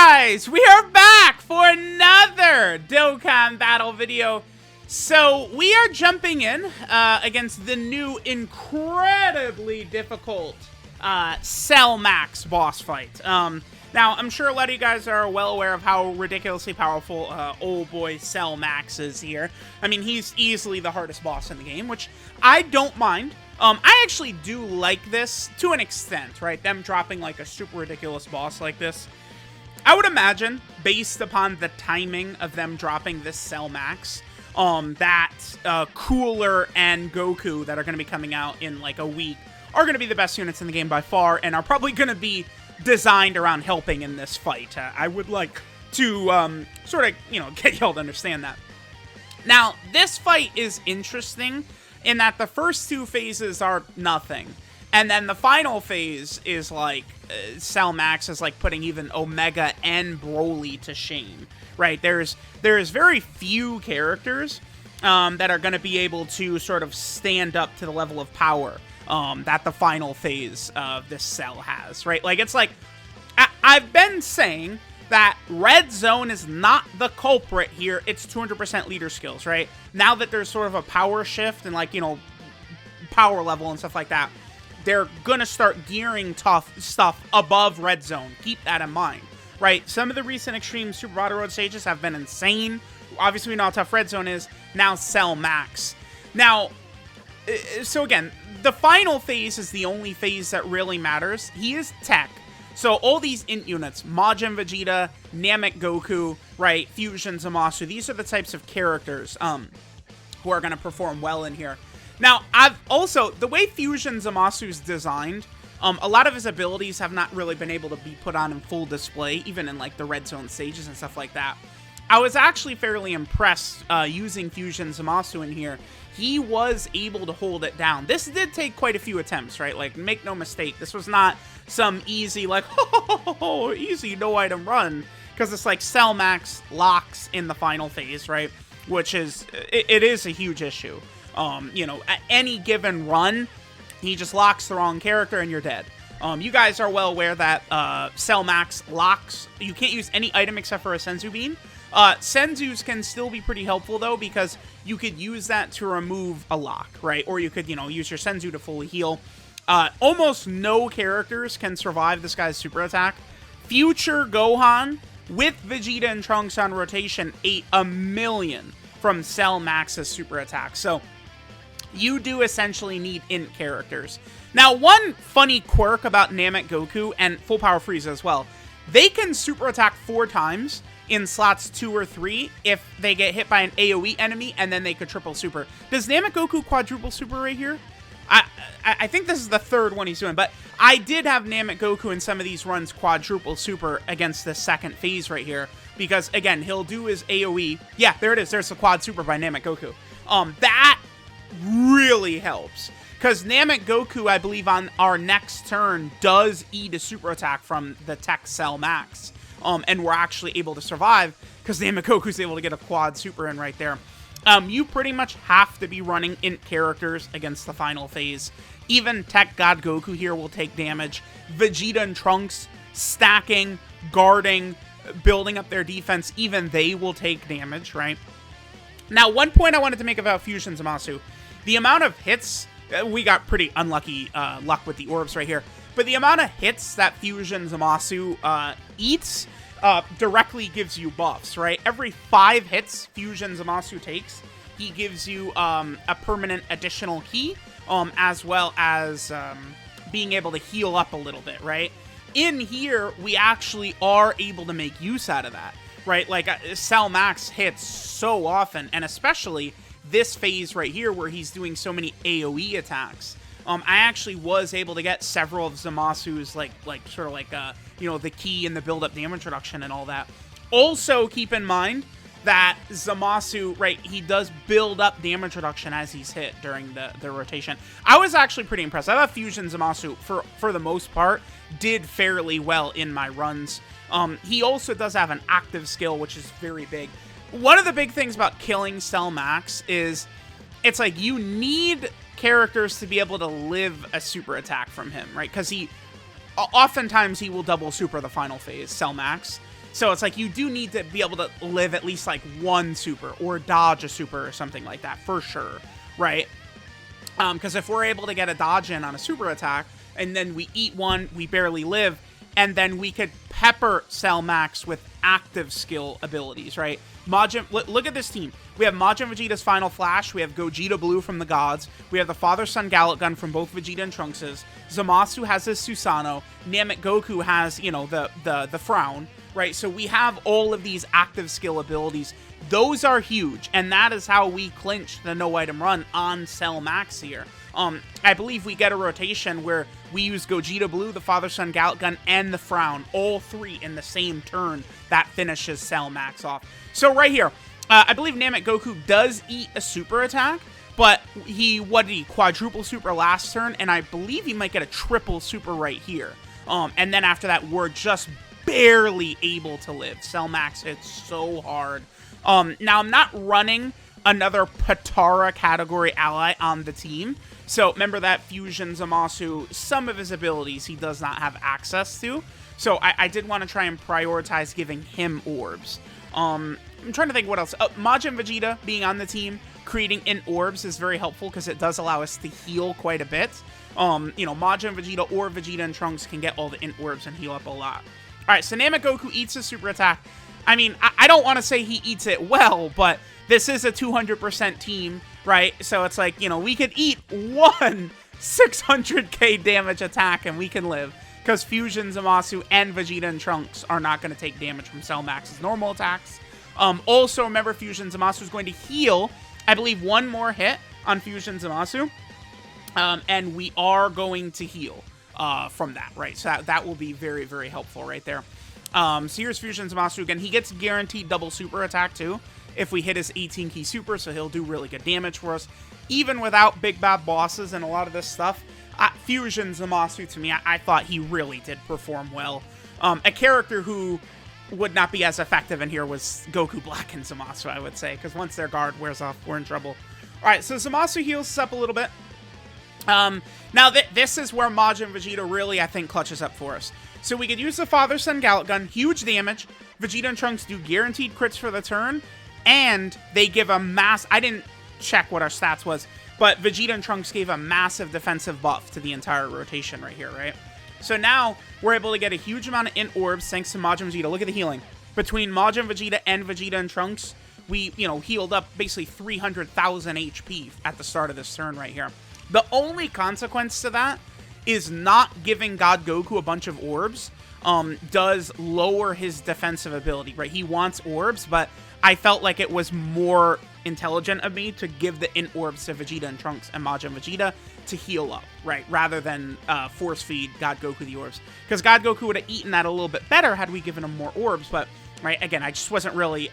guys, we are back for another Dokkan battle video. So we are jumping in against the new incredibly difficult Cell Max boss fight. Now, I'm sure a lot of you guys are well aware of how ridiculously powerful old boy Cell Max is here. I mean, he's easily the hardest boss in the game, which I don't mind. I actually do like this to an extent, right? Them dropping like a super ridiculous boss like this. I would imagine, based upon the timing of them dropping this Cell Max, that Cooler and Goku that are going to be coming out in like a week are going to be the best units in the game by far, and are probably going to be designed around helping in this fight. I would like to sort of, get y'all to understand that. Now, this fight is interesting in that the first two phases are nothing. And then the final phase is like, Cell Max is like putting even Omega and Broly to shame, right? There's very few characters that are going to be able to sort of stand up to the level of power that the final phase of this Cell has, right? Like, it's like, I've been saying that Red Zone is not the culprit here. It's 200% leader skills, right? Now that there's sort of a power shift and like, power level and stuff like that, they're gonna start gearing tough stuff above Red Zone. Keep that in mind, right? Some of the recent Extreme Super Battle Road stages have been insane. Obviously, we know how tough Red Zone is. Now, Cell Max. Now, so again, the final phase is the only phase that really matters. He is tech. So all these int units, Majin Vegeta, Namek Goku, right, Fusion Zamasu, these are the types of characters who are going to perform well in here. Now, the way Fusion Zamasu's designed, a lot of his abilities have not really been able to be put on in full display, even in like the Red Zone stages and stuff like that. I was actually fairly impressed using Fusion Zamasu in here. He was able to hold it down. This did take quite a few attempts, right? Like, make no mistake, this was not some easy, like, easy, no item run. Because it's like Cell Max locks in the final phase, right? Which is, it is a huge issue. At any given run, he just locks the wrong character and you're dead. You guys are well aware that Cell Max locks. You can't use any item except for a Senzu Bean. Senzus can still be pretty helpful, though, because you could use that to remove a lock, right? Or you could, use your Senzu to fully heal. Almost no characters can survive this guy's super attack. Future Gohan, with Vegeta and Trunks on rotation, ate 1,000,000 from Cell Max's super attack. So, you do essentially need int characters. Now, one funny quirk about Namek Goku, and Full Power Frieza as well, they can super attack 4 times in slots 2 or 3 if they get hit by an AoE enemy, and then they could triple super. Does Namek Goku quadruple super right here? I think this is the 3rd one he's doing, but I did have Namek Goku in some of these runs quadruple super against the 2nd phase right here, because, again, he'll do his AoE. Yeah, there it is. There's the quad super by Namek Goku. That really helps, because Namek Goku, I believe, on our next turn, does eat a super attack from the Tech Cell Max. And we're actually able to survive because Namek Goku's able to get a quad super in right there. You pretty much have to be running int characters against the final phase. Even Tech God Goku here will take damage. Vegeta and Trunks stacking, guarding, building up their defense, even they will take damage, right? Now, one point I wanted to make about Fusion Zamasu. The amount of hits, we got pretty unlucky luck with the orbs right here. But the amount of hits that Fusion Zamasu eats directly gives you buffs, right? Every 5 hits Fusion Zamasu takes, he gives you a permanent additional key, as well as being able to heal up a little bit, right? In here, we actually are able to make use out of that, right? Like, Cell Max hits so often, and especially this phase right here where he's doing so many AoE attacks. I actually was able to get several of Zamasu's, the key and the build-up damage reduction and all that. Also, keep in mind that Zamasu, right, he does build up damage reduction as he's hit during the rotation. I was actually pretty impressed. I thought Fusion Zamasu, for the most part, did fairly well in my runs. He also does have an active skill, which is very big. One of the big things about killing Cell Max is it's like you need characters to be able to live a super attack from him, right? Because oftentimes he will double super the final phase, Cell Max. So it's like you do need to be able to live at least like one super or dodge a super or something like that for sure, right? Because if we're able to get a dodge in on a super attack and then we eat one, we barely live, and then we could pepper Cell Max with active skill abilities, right? Majin, look at this team. We have Majin Vegeta's Final Flash. We have Gogeta Blue from the Gods. We have the Father-Son Gallic Gun from both Vegeta and Trunks'. Zamasu has his Susanoo. Namek Goku has, you know, the Frown, right? So we have all of these active skill abilities. Those are huge, and that is how we clinch the no-item run on Cell Max here. I believe we get a rotation where we use Gogeta Blue, the Father-Son Gallic Gun, and the Frown, all three in the same turn. That finishes Cell Max off. So right here, I believe Namek Goku does eat a super attack, but what did he, quadruple super last turn, and I believe he might get a triple super right here. And then after that, we're just barely able to live. Cell Max hits so hard. Now, I'm not running another Potara category ally on the team. So remember that Fusion Zamasu, some of his abilities he does not have access to. So I did want to try and prioritize giving him orbs. I'm trying to think what else. Majin Vegeta being on the team, creating int orbs is very helpful because it does allow us to heal quite a bit. You know, Majin Vegeta or Vegeta and Trunks can get all the int orbs and heal up a lot. All right, so Namek Goku eats his super attack. I mean, I don't want to say he eats it well, but this is a 200% team, right? So it's like, you know, we could eat one 600k damage attack and we can live. Because Fusion, Zamasu, and Vegeta and Trunks are not going to take damage from Cell Max's normal attacks. Also, remember, Fusion Zamasu is going to heal, I believe, one more hit on Fusion Zamasu. And we are going to heal from that, right? So that will be very, very helpful right there. So here's Fusion Zamasu again. He gets guaranteed double super attack, too, if we hit his 18-key super, so he'll do really good damage for us. Even without big bad bosses and a lot of this stuff, Fusion Zamasu, to me, I thought he really did perform well. A character who would not be as effective in here was Goku Black and Zamasu, I would say, because once their guard wears off, we're in trouble. All right, so Zamasu heals us up a little bit. Now, this is where Majin Vegeta really, I think, clutches up for us. So we could use the Father-Son Gallic Gun, huge damage. Vegeta and Trunks do guaranteed crits for the turn, and they give a mass... I didn't check what our stats was, but Vegeta and Trunks gave a massive defensive buff to the entire rotation right here, right? So now, we're able to get a huge amount of int orbs thanks to Majin Vegeta. Look at the healing. Between Majin Vegeta and Vegeta and Trunks, we, you know, healed up basically 300,000 HP at the start of this turn right here. The only consequence to that is not giving God Goku a bunch of orbs does lower his defensive ability, right? He wants orbs, but I felt like it was more intelligent of me to give the int orbs to Vegeta and Trunks and Majin Vegeta to heal up, right? Rather than force feed God Goku the orbs. Because God Goku would have eaten that a little bit better had we given him more orbs, but, right, again, I just wasn't really...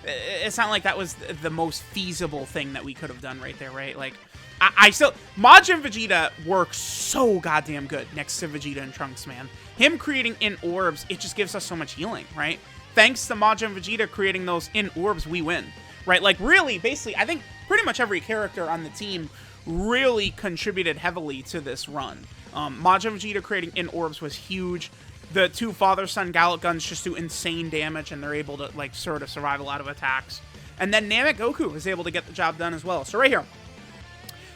it's not like that was the most feasible thing that we could have done right there, right? Like, I still... Majin Vegeta works so goddamn good next to Vegeta and Trunks, man. Him creating int orbs, it just gives us so much healing, right? Thanks to Majin Vegeta creating those int orbs, we win, right? Like, really, basically, I think pretty much every character on the team really contributed heavily to this run. Majin Vegeta creating int orbs was huge. The two Father-Son Gallic Guns just do insane damage, and they're able to, like, sort of survive a lot of attacks. And then Namek Goku was able to get the job done as well. So right here,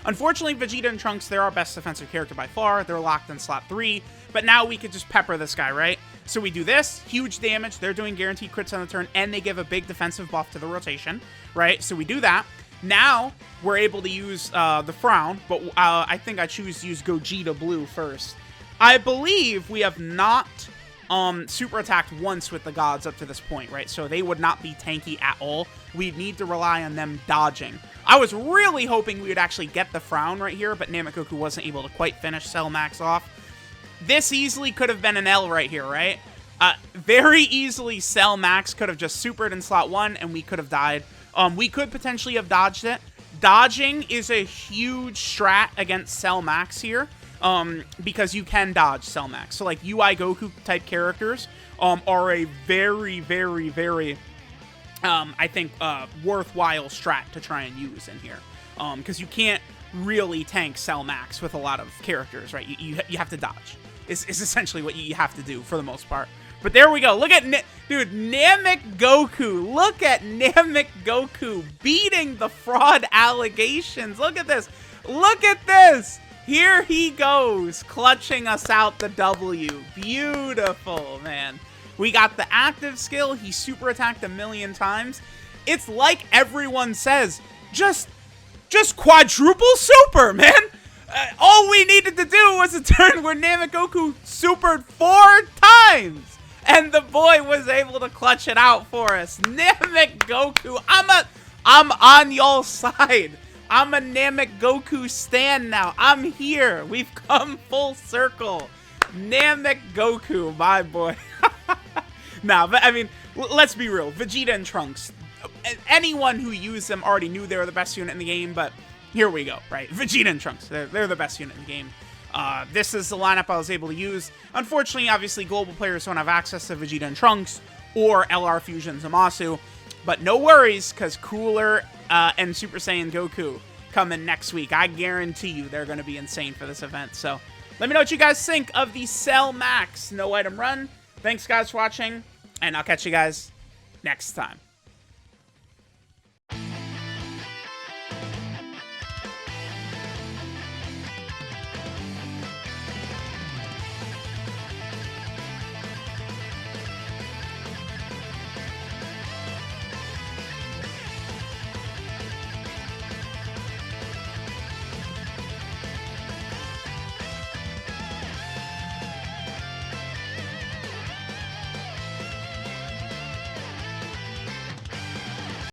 unfortunately, Vegeta and Trunks, they're our best defensive character by far. They're locked in slot 3, but now we could just pepper this guy, right? So we do this, huge damage. They're doing guaranteed crits on the turn, and they give a big defensive buff to the rotation, right? So we do that. Now, we're able to use the Frown, but I think I choose to use Gogeta Blue first. I believe we have not super attacked once with the gods up to this point, right? So they would not be tanky at all. We'd need to rely on them dodging. I was really hoping we would actually get the Frown right here, but Namek Goku wasn't able to quite finish Cell Max off. This easily could have been an L right here, right? Very easily, Cell Max could have just supered in slot 1, and we could have died. We could potentially have dodged it. Dodging is a huge strat against Cell Max here, because you can dodge Cell Max. So, like, UI Goku type characters are a very, very, very, I think, worthwhile strat to try and use in here. Because you can't really tank Cell Max with a lot of characters, right? You have to dodge. Is essentially what you have to do for the most part. But there we go. Look at, dude, Namek Goku. Look at Namek Goku beating the fraud allegations. Look at this. Look at this. Here he goes, clutching us out the W. Beautiful, man. We got the active skill. He super attacked 1,000,000 times. It's like everyone says, just quadruple super, man. All we needed to do was a turn where Namek Goku supered 4 times. And the boy was able to clutch it out for us. Namek Goku, I'm on y'all's side. I'm a Namek Goku stan now. I'm here. We've come full circle. Namek Goku, my boy. Nah, but I mean, let's be real. Vegeta and Trunks, anyone who used them already knew they were the best unit in the game, but here we go, right? Vegeta and Trunks, they're the best unit in the game. This is the lineup I was able to use. Unfortunately, obviously, global players don't have access to Vegeta and Trunks or LR Fusion Zamasu. But no worries, because Cooler and Super Saiyan Goku coming next week. I guarantee you they're going to be insane for this event. So let me know what you guys think of the Cell Max No Item Run. Thanks, guys, for watching, and I'll catch you guys next time.